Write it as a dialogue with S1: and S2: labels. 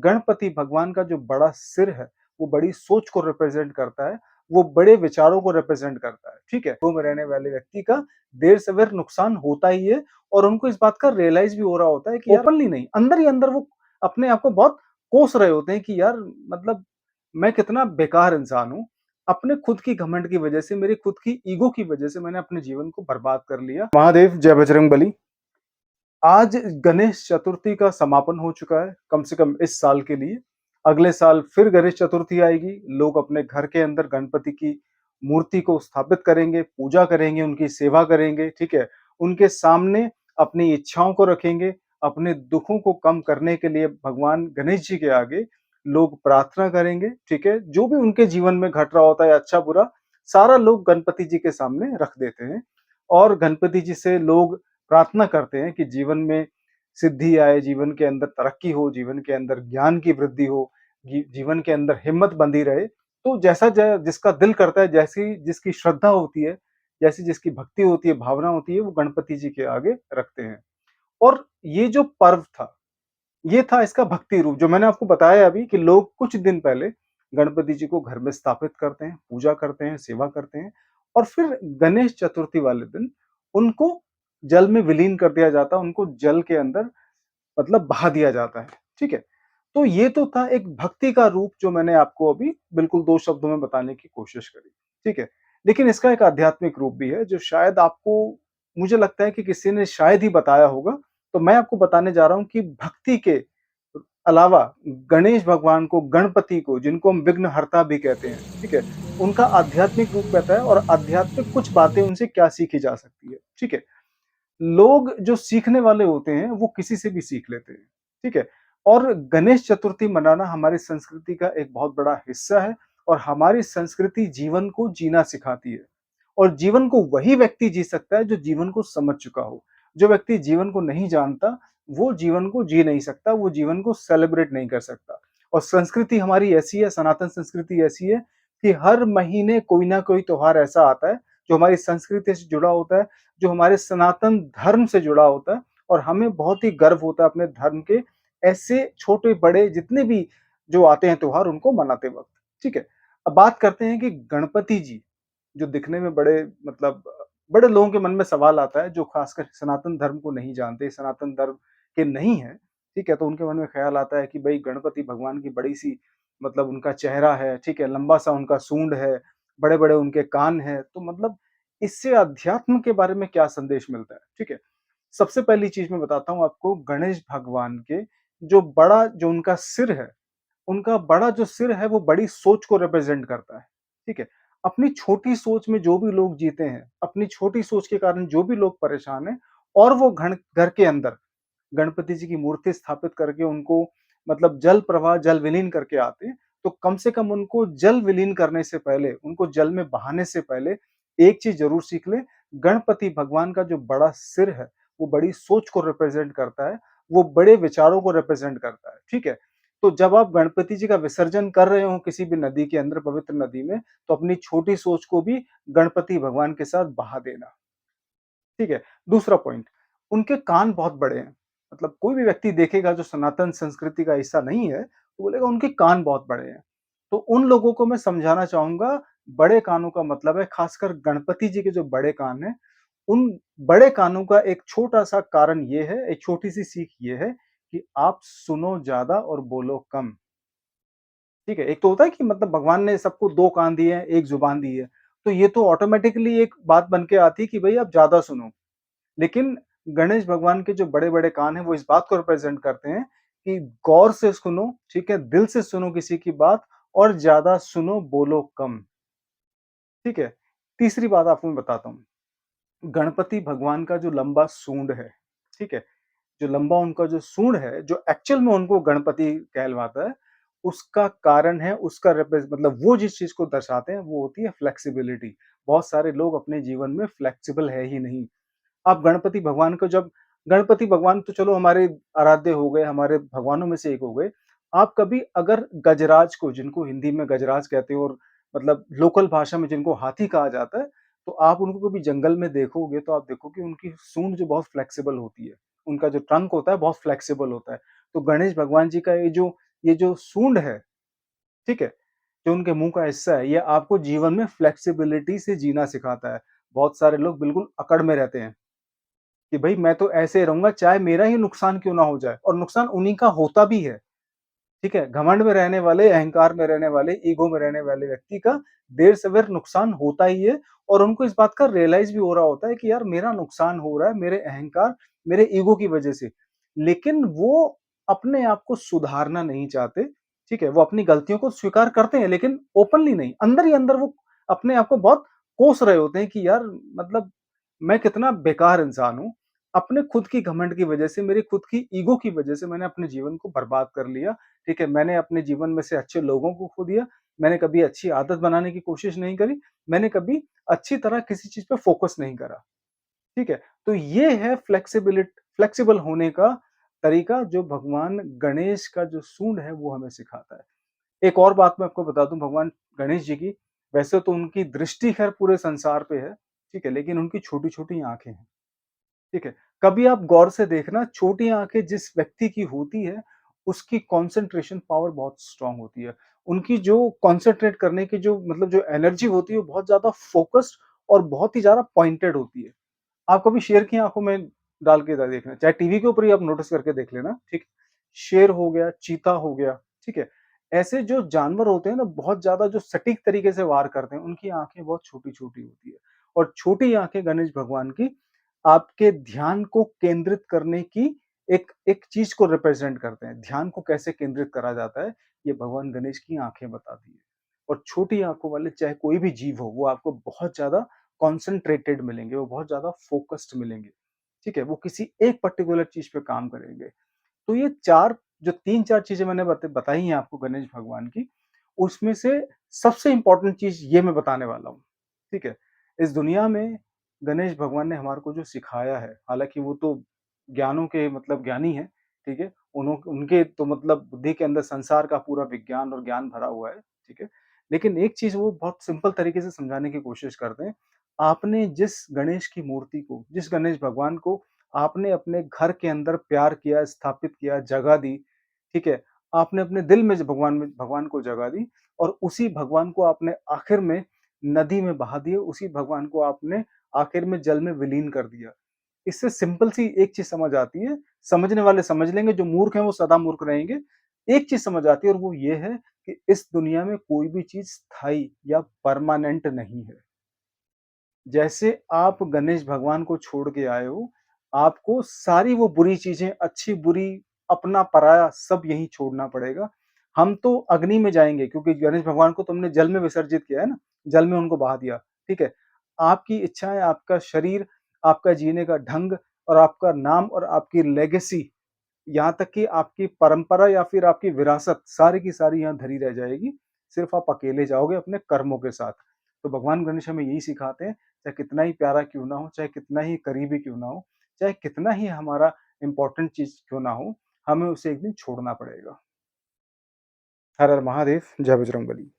S1: गणपति भगवान का जो बड़ा सिर है, वो बड़ी सोच को रिप्रेज़ेंट करता है, वो बड़े विचारों को रिप्रेज़ेंट करता है, ठीक है? में रहने वाले व्यक्ति का देर-सवेर नुकसान होता ही है और उनको इस बात का रियलाइज़ भी हो रहा होता है कि यार ओपनली नहीं, अंदर ही अंदर वो अपने आप को बहुत कोस रहे होते हैं कि यार मतलब मैं कितना बेकार इंसान हूँ। अपने खुद की घमंड की वज़ह से, मेरी खुद की ईगो की वज़ह से मैंने अपने जीवन को बर्बाद कर लिया। महादेव, जय बजरंगबली। आज गणेश चतुर्थी का समापन हो चुका है, कम से कम इस साल के लिए। अगले साल फिर गणेश चतुर्थी आएगी। लोग अपने घर के अंदर गणपति की मूर्ति को स्थापित करेंगे, पूजा करेंगे, उनकी सेवा करेंगे, ठीक है? उनके सामने अपनी इच्छाओं को रखेंगे, अपने दुखों को कम करने के लिए भगवान गणेश जी के आगे लोग प्रार्थना करेंगे, ठीक है? जो भी उनके जीवन में घट रहा होता है अच्छा-बुरा, सारा लोग गणपति जी के सामने रख देते हैं और गणपति जी से लोग प्रार्थना करते हैं कि जीवन में सिद्धि आए, जीवन के अंदर तरक्की हो, जीवन के अंदर ज्ञान की वृद्धि हो, जीवन के अंदर हिम्मत बंधी रहे। तो जैसा जिसका दिल करता है, जैसी जिसकी श्रद्धा होती है, जैसी जिसकी भक्ति होती है, भावना होती है, वो गणपति जी के आगे रखते हैं। और ये जो पर्व था, ये था इसका भक्ति रूप, जो मैंने आपको बताया अभी कि लोग कुछ दिन पहले गणपति जी को घर में स्थापित करते हैं, पूजा करते हैं, सेवा करते हैं और फिर गणेश चतुर्थी वाले दिन उनको जल में विलीन कर दिया जाता है, उनको जल के अंदर मतलब बहा दिया जाता है, ठीक है? तो ये तो था एक भक्ति का रूप जो मैंने आपको अभी बिल्कुल 2 शब्दों में बताने की कोशिश करी, ठीक है? लेकिन इसका एक आध्यात्मिक रूप भी है जो शायद आपको मुझे लगता है कि किसी ने शायद ही बताया होगा, तो मैं आपको बताने जा रहा हूँ कि भक्ति के अलावा गणेश भगवान को, गणपति को, जिनको हम विघ्नहर्ता भी कहते हैं, ठीक है? उनका आध्यात्मिक रूप कहता है और आध्यात्मिक कुछ बातें उनसे क्या सीखी जा सकती है, ठीक है? लोग जो सीखने वाले होते हैं, वो किसी से भी सीख लेते हैं, ठीक है? और गणेश चतुर्थी मनाना हमारी संस्कृति का एक बहुत बड़ा हिस्सा है और हमारी संस्कृति जीवन को जीना सिखाती है और जीवन को वही व्यक्ति जी सकता है जो जीवन को समझ चुका हो। जो व्यक्ति जीवन को नहीं जानता, वो जीवन को जी नहीं सकता, वो जीवन को सेलिब्रेट नहीं कर सकता। और संस्कृति हमारी ऐसी है, सनातन संस्कृति ऐसी है कि हर महीने कोई ना कोई त्योहार ऐसा आता है, जो हमारी संस्कृति से जुड़ा होता है, जो हमारे सनातन धर्म से जुड़ा होता है और हमें बहुत ही गर्व होता है अपने धर्म के ऐसे छोटे-बड़े जितने भी जो आते हैं त्योहार उनको मनाते वक़्त, ठीक है? अब बात करते हैं कि गणपति जी, जो दिखने में बड़े मतलब बड़े लोगों के मन में सवाल आता है जो खासकर सनातन धर्म को नहीं जानते, सनातन धर्म के नहीं हैं, ठीक है? तो उनके मन में ख़्याल आता है कि भई गणपति भगवान की बड़ी-सी मतलब उनका चेहरा है, ठीक है? लंबा-सा उनका सूंड है, बड़े-बड़े उनके कान हैं, तो मतलब इससे अध्यात्म के बारे में क्या संदेश मिलता है, ठीक है? सबसे पहली चीज़ मैं बताता हूँ आपको गणेश भगवान के जो उनका सिर है, उनका बड़ा जो सिर है वो बड़ी सोच को रिप्रेज़ेंट करता है, ठीक है? अपनी छोटी सोच में जो भी लोग जीते हैं, अपनी छोटी सोच के कारण जो भी लोग परेशान हैं और वो घर के अंदर गणपति जी की मूर्ति स्थापित करके उनको मतलब जल प्रवाह, जल विलीन करके आते हैं, तो कम से कम उनको जल विलीन करने से पहले, उनको जल में बहाने से पहले एक चीज़ ज़रूर सीख लें, गणपति भगवान का जो बड़ा सिर है, वो बड़ी सोच को रिप्रेज़ेंट करता है, वो बड़े विचारों को रिप्रेज़ेंट करता है, ठीक है? तो जब आप गणपति जी का विसर्जन कर रहे हो किसी भी नदी के अंदर, पवित्र नदी में, तो अपनी छोटी सोच को भी गणपति भगवान के साथ बहा देना। ठीक है? दूसरा पॉइंट, उनके कान बहुत बड़े हैं। मतलब कोई भी व्यक्ति देखेगा जो सनातन संस्कृति का हिस्सा नहीं है, तो बोलेगा उनके कान बहुत बड़े हैं। तो उन लोगों को मैं समझाना चाहूँगा, बड़े कानों का मतलब है खासकर गणपति जी के जो बड़े कान हैं, उन बड़े कानों का एक छोटा-सा कारण ये है, एक छोटी-सी सीख ये है कि आप सुनो ज़्यादा और बोलो कम। ठीक है? एक तो होता है कि मतलब भगवान ने सबको 2 कान दिए हैं, 1 ज़ुबान दी है। तो ये तो ऑटोमैटिकली एक बात बन के आती है कि भई आप ज़्यादा सुनो। लेकिन गणेश भगवान के जो बड़े-बड़े कान हैं, वो इस बात को रिप्रेज़ेंट करते हैं कि गौर से सुनो, ठीक है? दिल से सुनो किसी की बात और ज़्यादा सुनो, बोलो कम, ठीक है? तीसरी बात आपको मैं बताता हूँ, गणपति भगवान का जो लंबा सूंड है, ठीक है? जो लंबा उनका जो सूंड है, जो एक्चुअल में उनको गणपति कहलवाता है, उसका कारण है, उसका मतलब वो जिस चीज़ को दर्शाते हैं, वो होती है फ्लेक्सिबिलिटी। बहुत सारे लोग अपने जीवन में फ्लेक्सिबल है ही नहीं। आप गणपति भगवान तो चलो हमारे आराध्य हो गए, हमारे भगवानों में से एक हो गए। आप कभी अगर गजराज को जिनको हिंदी में गजराज कहते हैं और मतलब लोकल भाषा में जिनको हाथी कहा जाता है, तो आप उनको कभी जंगल में देखोगे तो आप देखोगे उनकी सूंड जो बहुत फ्लेक्सिबल होती है। उनका जो ट्रंक होता है बहुत फ्लेक्सिबल होता है। तो गणेश भगवान जी का ये जो ये जो सूंड है, ठीक है? जो उनके मुँह का हिस्सा है, ये आपको जीवन में फ्लेक्सिबिलिटी से जीना सिखाता है। बहुत सारे लोग बिल्कुल अकड़ में रहते हैं कि भई मैं तो ऐसे रहूँगा चाहे मेरा ही नुकसान क्यों ना हो जाए, और नुकसान उन्हीं का होता भी है। ठीक है? घमंड में रहने वाले, अहंकार में रहने वाले, ईगो में रहने वाले व्यक्ति का देर-सवेर नुकसान होता ही है, और उनको इस बात का रियलाइज़ भी हो रहा होता है कि यार मेरा नुकसान हो रहा है, मेरे अहंकार, मेरे ईगो की वजह से। लेकिन वो अपने आप को सुधारना नहीं चाहते, ठीक है? वो अपनी गलतियों को स्वीकार करते हैं, लेकिन ओपनली नहीं। अंदर ही अंदर वो अपने आप को बहुत कोस रहे होते हैं कि यार मतलब मैं कितना बेकार इंसान हूँ। अपने खुद की घमंड की वजह से, मेरी खुद की ईगो की वजह से मैंने अपने जीवन को बर्बाद कर लिया। ठीक है, मैंने अपने जीवन में से अच्छे लोगों को खो दिया, मैंने कभी अच्छी आदत बनाने की कोशिश नहीं करी, मैंने कभी अच्छी तरह किसी चीज़ पे फ़ोकस नहीं करा, ठीक है? तो ये है फ्लेक्सिबल होने का तरीका जो भगवान गणेश का जो सूंड है वो हमें सिखाता है। एक और बात मैं आपको बता दूँ भगवान गणेश जी की, वैसे तो उनकी दृष्टि ख़ैर पूरे संसार पे है, ठीक है? लेकिन उनकी छोटी-छोटी आँखें हैं। ठीक है। कभी आप गौर से देखना छोटी आँखें जिस व्यक्ति की होती है, उसकी कंसंट्रेशन पावर बहुत स्ट्रॉन्ग होती है। उनकी जो कंसंट्रेट करने की जो मतलब जो एनर्जी होती है वो बहुत ज़्यादा फोकस्ड और बहुत ही ज़्यादा पॉइंटेड होती है। आप कभी शेर की आँखों में डाल के देखना, चाहे टीवी के ऊपर ही आप नोटिस करके देख लेना, ठीक है? शेर हो गया, चीता हो गया, ठीक है? ऐसे जो जानवर होते हैं ना बहुत ज़्यादा जो सटीक तरीके से वार करते हैं, उनकी आँखें बहुत छोटी-छोटी होती है, और छोटी आँखें गणेश भगवान की आपके ध्यान को केंद्रित करने की एक एक चीज़ को रिप्रेज़ेंट करते हैं। ध्यान को कैसे केंद्रित करा जाता है, ये भगवान गणेश की आँखें बताती हैं। और छोटी आँखों वाले चाहे कोई भी जीव हो, वो आपको बहुत ज़्यादा कॉन्सन्ट्रेटेड मिलेंगे, वो बहुत ज़्यादा फ़ोकस्ड मिलेंगे, ठीक है? वो किसी एक पर्टिकुलर चीज़ पे काम करेंगे। तो ये 4 जो 3-4 चीज़ें मैंने बताई हैं आपको गणेश भगवान की, उसमें से सबसे इम्पोर्टेंट चीज़ ये मैं बताने वाला हूँ, ठीक है? इस दुनिया में गणेश भगवान ने हमारे को जो सिखाया है, हालाँकि वो तो ज्ञानों के मतलब ज्ञानी हैं, ठीक है? उनके तो मतलब बुद्धि के अंदर संसार का पूरा विज्ञान और ज्ञान भरा हुआ है, ठीक है? लेकिन एक चीज़ वो बहुत सिंपल तरीके से समझाने की कोशिश करते हैं। आपने जिस गणेश की मूर्ति को, जिस गणेश भगवान को आपने अपने घर के अंदर प्यार किया, स्थापित किया, जगह दी, ठीक है? आपने अपने दिल में भगवान को जगह दी, और उसी भगवान को आपने आखिर में नदी में बहा दिया, उसी भगवान को आपने आखिर में जल में विलीन कर दिया। इससे सिंपल सी एक चीज़ समझ आती है, समझने वाले समझ लेंगे, जो मूर्ख हैं वो सदा मूर्ख रहेंगे। एक चीज़ समझ आती है और वो ये है कि इस दुनिया में कोई भी चीज़ स्थायी या परमानेंट नहीं है। जैसे आप गणेश भगवान को छोड़ के आए हो, आपको सारी वो बुरी चीज़ें, अच्छी-बुरी, अपना-पराया सब यहीं छोड़ना पड़ेगा। हम तो अग्नि में जाएँगे क्योंकि गणेश भगवान को तुमने जल में विसर्जित किया है ना, जल में उनको बहा दिया, ठीक है? आपकी इच्छाएँ, आपका शरीर, आपका जीने का ढंग और आपका नाम और आपकी लेगेसी, यहाँ तक कि आपकी परंपरा या फिर आपकी विरासत सारी की सारी यहाँ धरी रह जाएगी। सिर्फ़ आप अकेले जाओगे अपने कर्मों के साथ। तो भगवान गणेश हमें यही सिखाते हैं, चाहे कितना ही प्यारा क्यों ना हो, चाहे कितना ही करीबी क्यों ना हो, चाहे कितना ही हमारा इम्पोर्टेंट चीज़ क्यों ना हो, हमें उसे एक दिन छोड़ना पड़ेगा। हर हर महादेव, जय बजरंगबली।